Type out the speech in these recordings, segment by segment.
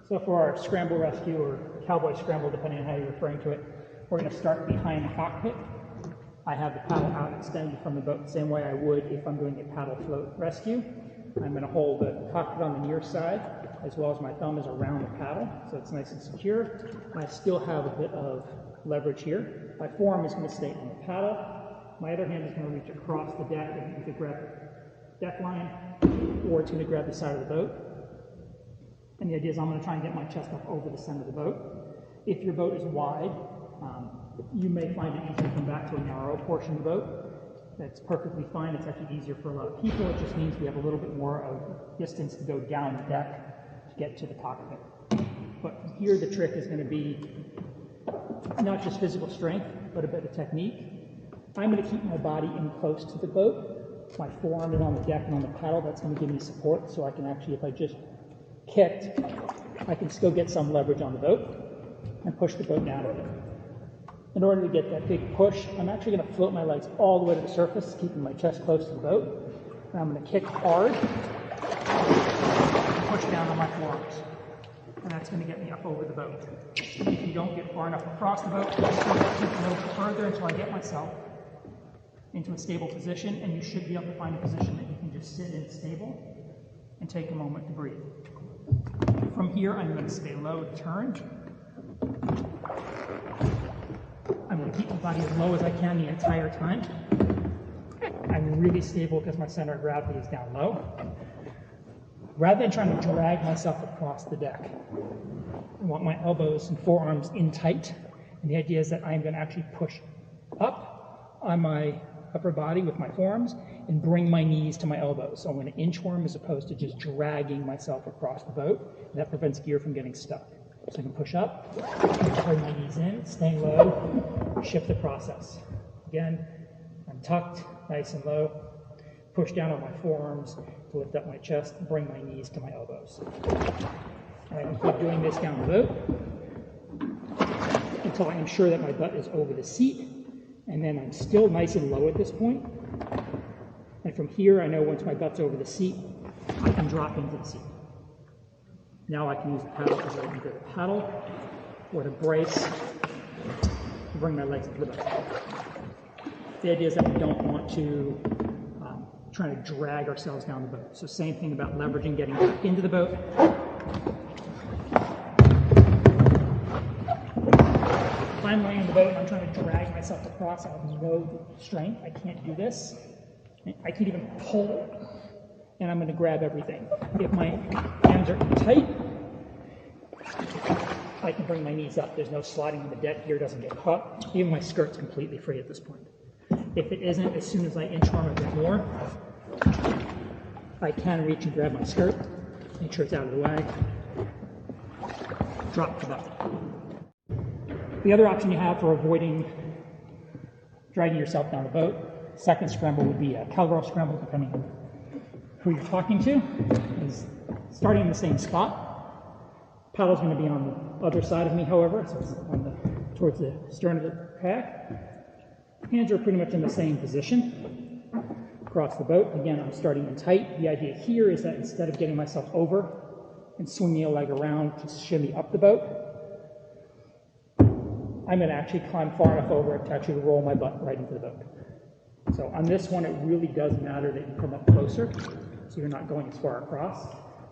So for our scramble rescue, or cowboy scramble, depending on how you're referring to it, we're going to start behind the cockpit. I have the paddle out extended from the boat the same way I would if I'm doing a paddle float rescue. I'm going to hold the cockpit on the near side, as well as my thumb is around the paddle, so it's nice and secure. I still have a bit of leverage here. My forearm is going to stay on the paddle. My other hand is going to reach across the deck and either grab the deck line, or it's going to grab the side of the boat. And the idea is I'm going to try and get my chest up over the center of the boat. If your boat is wide, you may find it easier to come back to a narrow portion of the boat. That's perfectly fine. It's actually easier for a lot of people. It just means we have a little bit more of distance to go down the deck to get to the cockpit. But here the trick is going to be not just physical strength, but a bit of technique. I'm going to keep my body in close to the boat. My forearm is on the deck and on the paddle. That's going to give me support, so I can actually, if I just kicked, I can still get some leverage on the boat and push the boat down a bit. In order to get that big push, I'm actually going to float my legs all the way to the surface, keeping my chest close to the boat. And I'm going to kick hard and push down on my forearms. And that's going to get me up over the boat. If you don't get far enough across the boat, I'm still going to keep a little bit further until I get myself into a stable position, and you should be able to find a position that you can just sit in stable and take a moment to breathe. From here, I'm going to stay low, turn. I'm going to keep my body as low as I can the entire time. I'm really stable because my center of gravity is down low. Rather than trying to drag myself across the deck, I want my elbows and forearms in tight. And the idea is that I'm going to actually push up on my upper body with my forearms and bring my knees to my elbows. So I'm going to inchworm as opposed to just dragging myself across the boat. And that prevents gear from getting stuck. So I can push up, bring my knees in, staying low, shift the process. Again, I'm tucked, nice and low. Push down on my forearms to lift up my chest, bring my knees to my elbows. And I can keep doing this down the boat until I am sure that my butt is over the seat. And then I'm still nice and low at this point. And from here, I know once my butt's over the seat, I can drop into the seat. Now I can use the paddle as either the paddle or to brace to bring my legs into the boat. The idea is that we don't want to try to drag ourselves down the boat. So same thing about leveraging, getting back into the boat. If I'm laying in the boat and I'm trying to drag myself across, I have no strength. I can't do this. I can't even pull. And I'm going to grab everything. If my hands are tight, I can bring my knees up. There's no sliding on the deck. Gear doesn't get caught. Even my skirt's completely free at this point. If it isn't, as soon as I inchworm a bit more, I can reach and grab my skirt, make sure it's out of the way, drop the boat. The other option you have for avoiding dragging yourself down the boat, second scramble would be a cowgirl scramble, depending on who you're talking to, is starting in the same spot. Paddle's going to be on the other side of me, however, so it's on towards the stern of the kayak. Hands are pretty much in the same position across the boat. Again, I'm starting in tight. The idea here is that instead of getting myself over and swinging a leg around to shimmy up the boat, I'm going to actually climb far enough over to actually roll my butt right into the boat. So on this one, it really does matter that you come up closer, so you're not going as far across.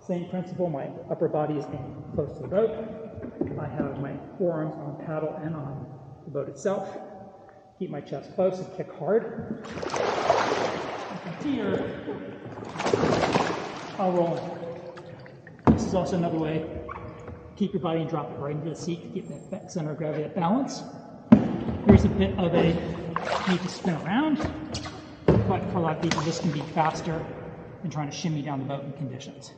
Same principle, my upper body is staying close to the boat. I have my forearms on paddle and on the boat itself. Keep my chest close and kick hard. And from here, I'll roll in. This is also another way. Keep your body and drop it right into the seat to keep that center of gravity at balance. Here's a bit of a need to spin around, but for a lot of people, this can be faster than trying to shimmy down the boat in conditions.